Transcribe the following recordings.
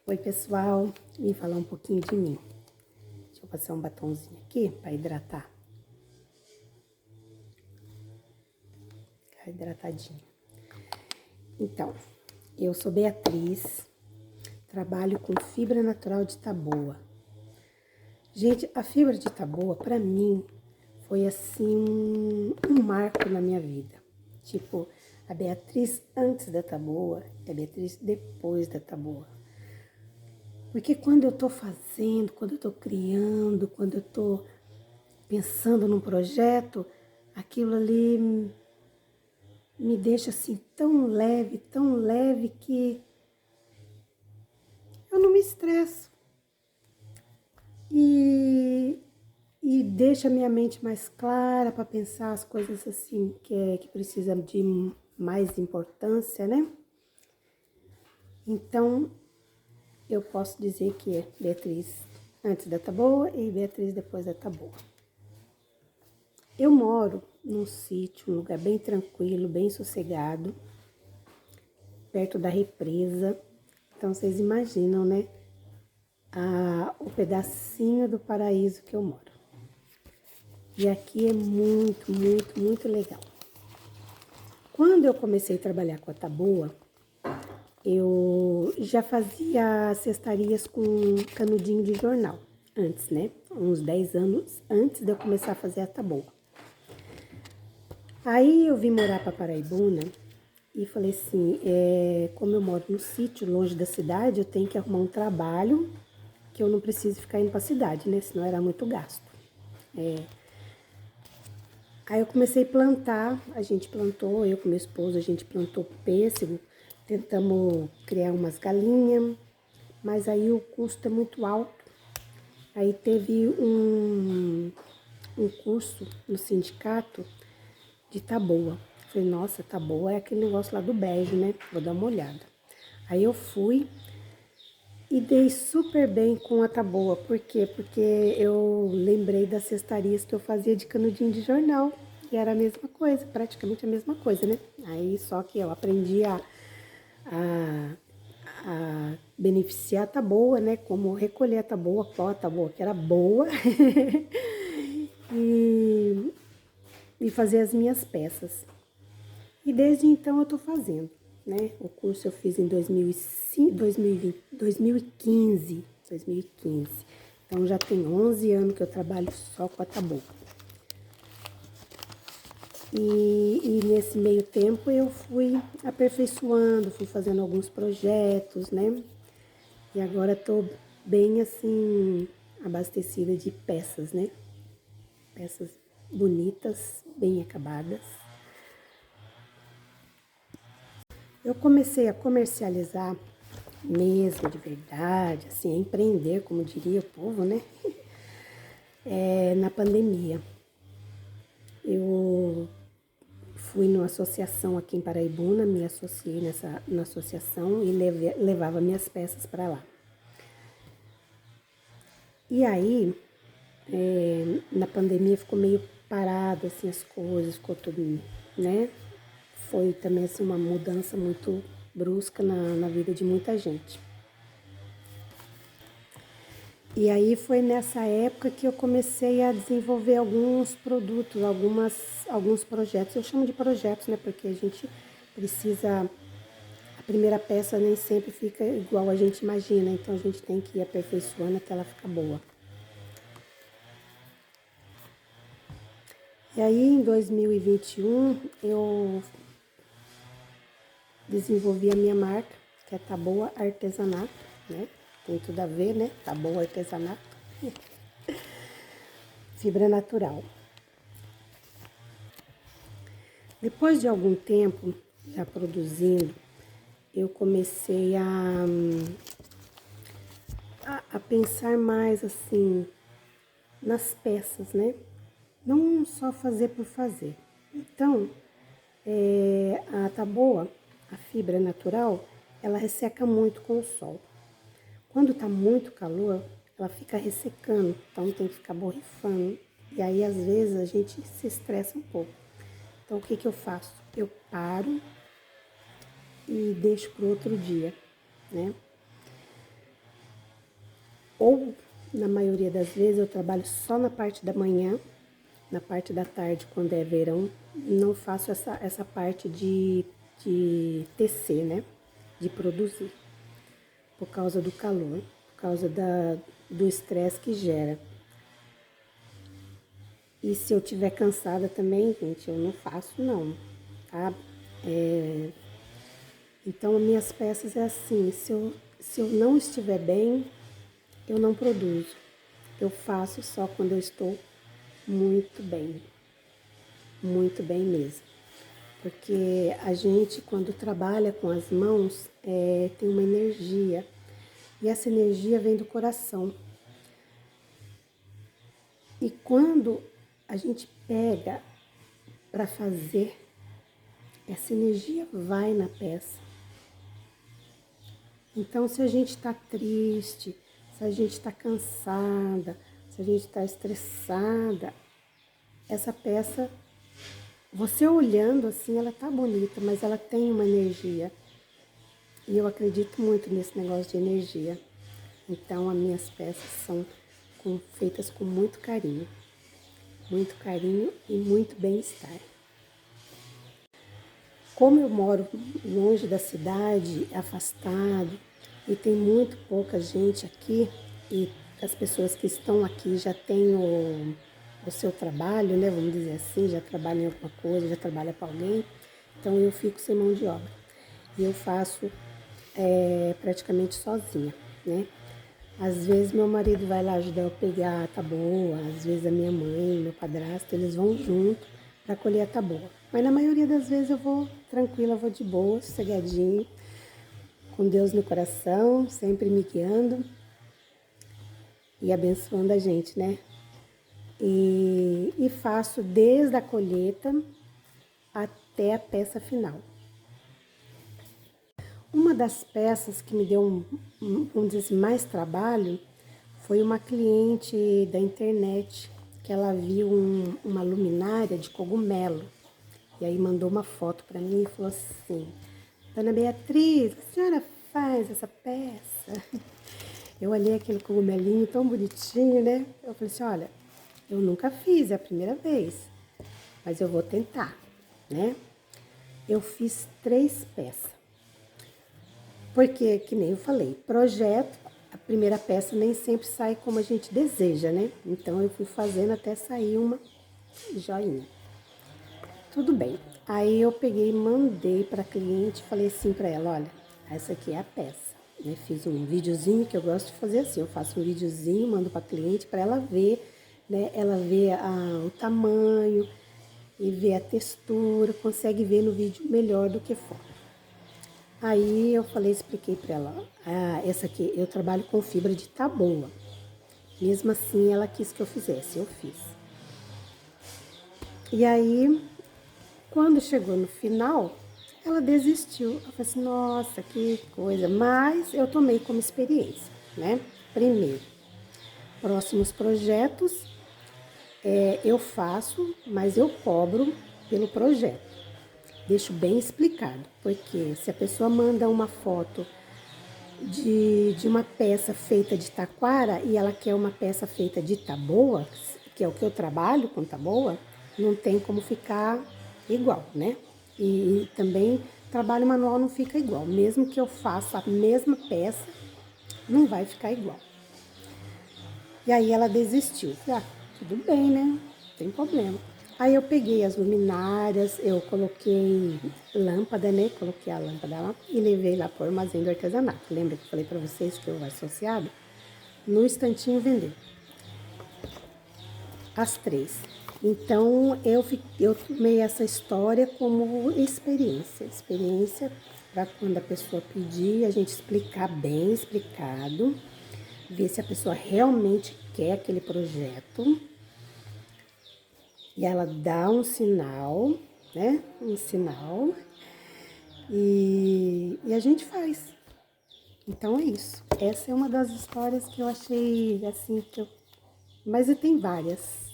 Oi pessoal, vim falar um pouquinho de mim. Deixa eu passar um batonzinho aqui para hidratar. Ficar hidratadinho. Então, eu sou Beatriz, trabalho com fibra natural de taboa. Gente, a fibra de taboa para mim foi assim um marco na minha vida. Tipo, a Beatriz antes da taboa e a Beatriz depois da taboa. Porque quando eu tô fazendo, quando eu tô criando, quando eu tô pensando num projeto, aquilo ali me deixa assim tão leve que eu não me estresso. E deixa a minha mente mais clara para pensar as coisas assim que precisa de mais importância, né? Então, eu posso dizer que é Beatriz antes da taboa e Beatriz depois da taboa. Eu moro num sítio, um lugar bem tranquilo, bem sossegado, perto da represa. Então, vocês imaginam, né? O pedacinho do paraíso que eu moro. E aqui é muito legal. Quando eu comecei a trabalhar com a taboa, eu já fazia cestarias com canudinho de jornal, antes, né? Uns 10 anos antes de eu começar a fazer a taboa. Aí eu vim morar para Paraibuna e falei assim, como eu moro no sítio, longe da cidade, eu tenho que arrumar um trabalho que eu não preciso ficar indo para a cidade, né? Senão era muito gasto. Aí eu comecei a plantar, a gente plantou, eu com meu esposo, a gente plantou pêssego, tentamos criar umas galinhas, mas aí o custo é muito alto. Aí teve um curso no sindicato de taboa. Falei, nossa, taboa é aquele negócio lá do bege, né? Vou dar uma olhada. Aí eu fui e dei super bem com a taboa. Por quê? Porque eu lembrei das cestarias que eu fazia de canudinho de jornal. E era a mesma coisa, praticamente a mesma coisa, né? Aí só que eu aprendi a, a beneficiar a taboa, né? Como recolher a taboa, qual a taboa que era boa. e fazer as minhas peças. E desde então eu tô fazendo, né? O curso eu fiz em 2015. Então já tem 11 anos que eu trabalho só com a taboa. E nesse meio tempo eu fui aperfeiçoando, fui fazendo alguns projetos, né? E agora tô bem assim, abastecida de peças, né? Peças bonitas, bem acabadas. Eu comecei a comercializar mesmo, de verdade, assim, a empreender, como diria o povo, né? Na pandemia. Eu fui numa associação aqui em Paraibuna, me associei na associação e levava minhas peças para lá. E aí, na pandemia ficou meio parado, assim, as coisas, ficou tudo, né? Foi também, assim, uma mudança muito brusca na vida de muita gente. E aí foi nessa época que eu comecei a desenvolver alguns produtos, alguns projetos. Eu chamo de projetos, né? Porque a gente precisa. A primeira peça nem sempre fica igual a gente imagina, então a gente tem que ir aperfeiçoando até ela ficar boa. E aí em 2021 eu desenvolvi a minha marca, que é Taboa Artesanato, né? Tem tudo a ver, né? Taboa Artesanato. Fibra natural. Depois de algum tempo já produzindo, eu comecei a pensar mais assim nas peças, né? Não só fazer por fazer. Então, a taboa, a fibra natural, ela resseca muito com o sol. Quando tá muito calor, ela fica ressecando, então tem que ficar borrifando. E aí, às vezes, a gente se estressa um pouco. Então, o que que eu faço? Eu paro e deixo para o outro dia, né? Ou, na maioria das vezes, eu trabalho só na parte da manhã, na parte da tarde, quando é verão, não faço essa parte de tecer, né? De produzir, por causa do calor, por causa do estresse que gera. E se eu tiver cansada também, gente, eu não faço não, tá? Então, as minhas peças é assim, se eu não estiver bem, eu não produzo. Eu faço só quando eu estou muito bem mesmo. Porque a gente, quando trabalha com as mãos, tem uma energia. E essa energia vem do coração. E quando a gente pega para fazer, essa energia vai na peça. Então, se a gente está triste, se a gente está cansada, se a gente está estressada, essa peça, você olhando assim, ela tá bonita, mas ela tem uma energia. E eu acredito muito nesse negócio de energia. Então, as minhas peças são feitas com muito carinho e muito bem-estar. Como eu moro longe da cidade, afastado, e tem muito pouca gente aqui, e as pessoas que estão aqui já têm o seu trabalho, né? Vamos dizer assim, já trabalham em alguma coisa, já trabalha para alguém, então eu fico sem mão de obra. E eu faço praticamente sozinha, né? Às vezes meu marido vai lá ajudar eu a pegar a taboa, às vezes a minha mãe, meu padrasto, eles vão junto para colher a taboa. Mas na maioria das vezes eu vou tranquila, vou de boa, sossegadinho, com Deus no coração, sempre me guiando e abençoando a gente, né? E faço desde a colheita até a peça final. Uma das peças que me deu, vamos dizer assim, mais trabalho foi uma cliente da internet, que ela viu uma luminária de cogumelo. E aí mandou uma foto para mim e falou assim: Dona Beatriz, a senhora faz essa peça? Eu olhei aquele cogumelinho tão bonitinho, né? Eu falei assim: olha, eu nunca fiz, é a primeira vez, mas eu vou tentar, né? Eu fiz 3 peças. Porque, que nem eu falei, projeto, a primeira peça nem sempre sai como a gente deseja, né? Então eu fui fazendo até sair uma joinha. Tudo bem. Aí eu peguei e mandei para a cliente, falei assim para ela, olha, essa aqui é a peça. Eu fiz um videozinho, que eu gosto de fazer assim, eu faço um videozinho, mando para a cliente para ela ver, né? Ela vê o tamanho e vê a textura, consegue ver no vídeo melhor do que fora. Aí eu falei, expliquei para ela, essa aqui eu trabalho com fibra de taboa. Mesmo assim, ela quis que eu fizesse, eu fiz. E aí, quando chegou no final, ela desistiu. Eu falei assim, nossa, que coisa. Mas eu tomei como experiência, né? Primeiro, próximos projetos, eu faço, mas eu cobro pelo projeto. Deixo bem explicado, porque se a pessoa manda uma foto de uma peça feita de taquara e ela quer uma peça feita de taboa, que é o que eu trabalho com taboa, não tem como ficar igual, né? E também trabalho manual não fica igual, mesmo que eu faça a mesma peça, não vai ficar igual. E aí ela desistiu. Falei, tudo bem, né? Não tem problema. Aí eu peguei as luminárias, eu coloquei lâmpada, né? Coloquei a lâmpada lá e levei lá para o armazém do artesanato. Lembra que eu falei para vocês que eu associado? No instantinho vendeu. As 3. Então eu tomei essa história como experiência. Experiência para quando a pessoa pedir, a gente explicar bem explicado, ver se a pessoa realmente quer aquele projeto. E ela dá um sinal, né? Um sinal. E a gente faz. Então é isso. Essa é uma das histórias que eu achei assim mas tem várias.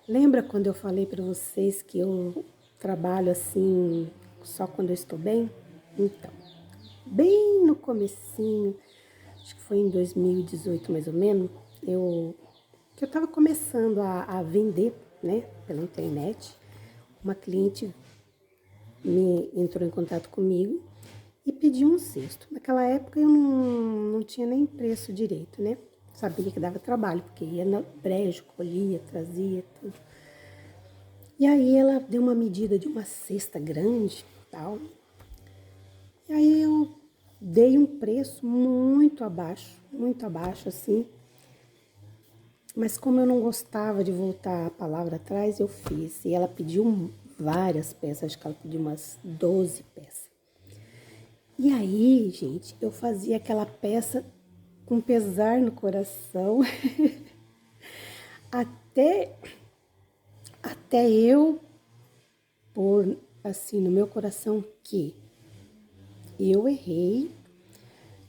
Lembra quando eu falei para vocês que eu trabalho assim só quando eu estou bem? Então, bem no comecinho, acho que foi em 2018 mais ou menos, que eu estava começando a vender, né, pela internet. Uma cliente me entrou em contato comigo e pediu um cesto. Naquela época eu não tinha nem preço direito, né? Sabia que dava trabalho, porque ia no brejo, colhia, trazia, tudo. E aí ela deu uma medida de uma cesta grande, tal. E aí eu dei um preço muito abaixo assim. Mas como eu não gostava de voltar a palavra atrás, eu fiz. E ela pediu várias peças, acho que ela pediu umas 12 peças. E aí, gente, eu fazia aquela peça com pesar no coração, até, até eu pôr assim no meu coração que eu errei,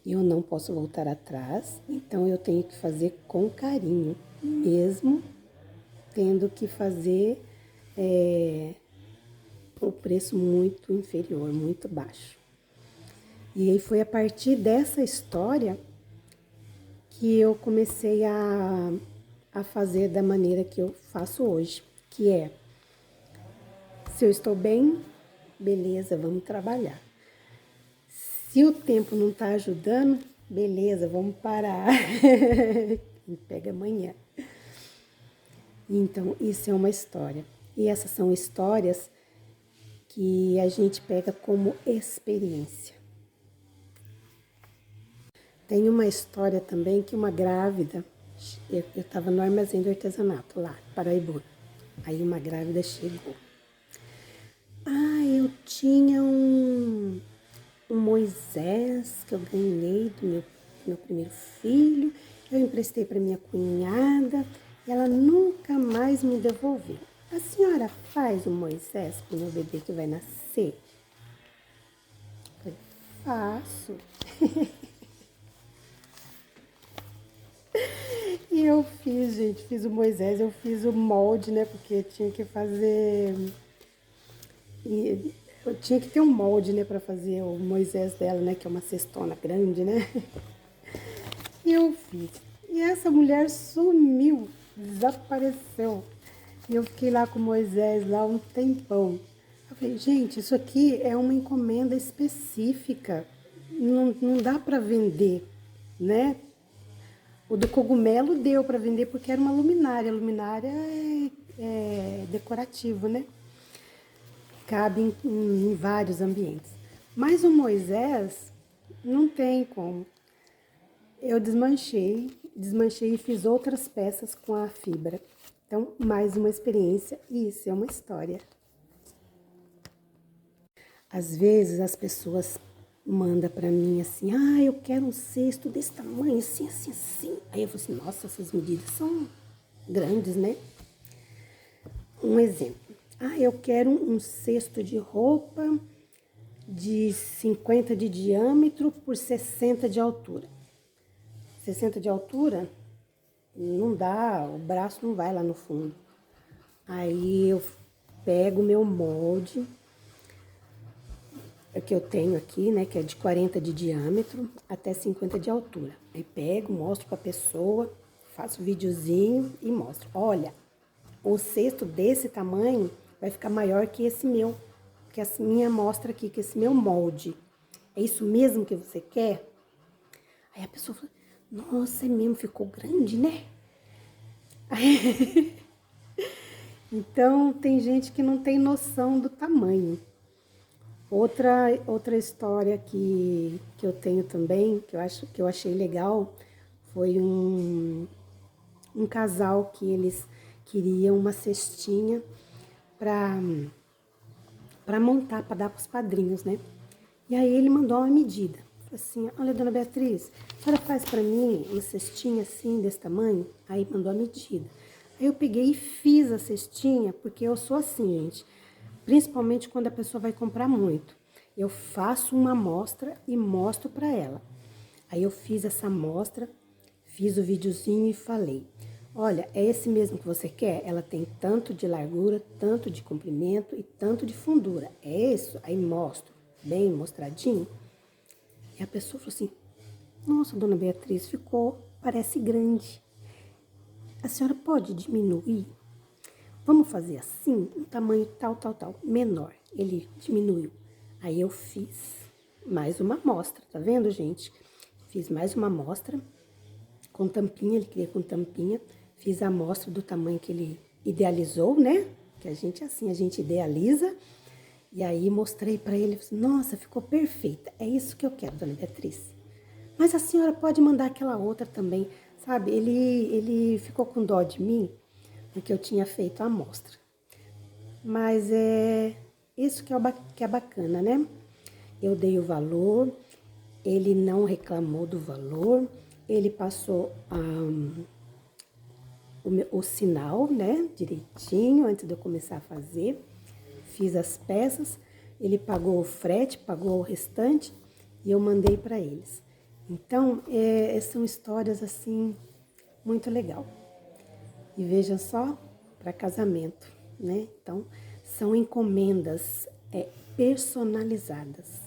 eu não posso voltar atrás, então eu tenho que fazer com carinho, mesmo tendo que fazer o preço muito inferior, muito baixo. E aí foi a partir dessa história que eu comecei a fazer da maneira que eu faço hoje, que é, se eu estou bem, beleza, vamos trabalhar. Se o tempo não está ajudando, beleza, vamos parar. E pega amanhã. Então, isso é uma história. E essas são histórias que a gente pega como experiência. Tem uma história também que uma grávida, eu estava no armazém do artesanato lá, Paraibuna. Aí uma grávida chegou. Ah, eu tinha um Moisés que eu ganhei do meu primeiro filho. Eu emprestei para minha cunhada e ela nunca mais me devolveu. A senhora faz o Moisés para o meu bebê que vai nascer? Eu falei, faço. E eu fiz, gente, fiz o Moisés, eu fiz o molde, né? Porque tinha que fazer. E eu tinha que ter um molde, né, para fazer o Moisés dela, né? Que é uma cestona grande, né? E eu fiz. E essa mulher sumiu, desapareceu. E eu fiquei lá com o Moisés lá um tempão. Eu falei, gente, isso aqui é uma encomenda específica. Não dá para vender, né? O do cogumelo deu para vender porque era uma luminária. A luminária é decorativo, né? Cabe em vários ambientes. Mas o Moisés não tem como. Eu desmanchei e fiz outras peças com a fibra. Então, mais uma experiência e isso é uma história. Às vezes as pessoas mandam para mim assim, ah, eu quero um cesto desse tamanho, assim, assim, assim. Aí eu falo assim, nossa, essas medidas são grandes, né? Um exemplo. Ah, eu quero um cesto de roupa de 50 de diâmetro por 60 de altura. 60 de altura, não dá, o braço não vai lá no fundo. Aí eu pego o meu molde, que eu tenho aqui, né, que é de 40 de diâmetro até 50 de altura. Aí pego, mostro pra pessoa, faço um videozinho e mostro. Olha, o cesto desse tamanho vai ficar maior que esse meu, que essa minha amostra aqui, que esse meu molde. É isso mesmo que você quer? Aí a pessoa fala, nossa, é mesmo, ficou grande, né? Então, tem gente que não tem noção do tamanho. Outra história que eu tenho também, que eu achei legal, foi um casal que eles queriam uma cestinha para montar, para dar para os padrinhos, né? E aí ele mandou uma medida. Falei assim, olha, dona Beatriz, a senhora faz para mim uma cestinha assim, desse tamanho? Aí mandou a medida. Aí eu peguei e fiz a cestinha, porque eu sou assim, gente. Principalmente quando a pessoa vai comprar muito. Eu faço uma amostra e mostro para ela. Aí eu fiz essa amostra, fiz o videozinho e falei, olha, é esse mesmo que você quer? Ela tem tanto de largura, tanto de comprimento e tanto de fundura. É isso? Aí mostro, bem mostradinho. E a pessoa falou assim, Nossa, dona Beatriz, parece grande. A senhora pode diminuir? Vamos fazer assim, um tamanho tal, tal, tal, menor. Ele diminuiu. Aí eu fiz mais uma amostra, tá vendo, gente? Fiz mais uma amostra com tampinha, ele queria com tampinha. Fiz a amostra do tamanho que ele idealizou, né? Que a gente, assim, a gente idealiza. E aí mostrei pra ele, nossa, ficou perfeita. É isso que eu quero, dona Beatriz. Mas a senhora pode mandar aquela outra também, sabe? Ele ficou com dó de mim, porque eu tinha feito a amostra. Mas é isso que é bacana, né? Eu dei o valor, ele não reclamou do valor, ele passou o sinal, né? Direitinho, antes de eu começar a fazer. Fiz as peças, ele pagou o frete, pagou o restante e eu mandei para eles. Então, são histórias assim, muito legal. E veja só, para casamento, né? Então, são encomendas personalizadas.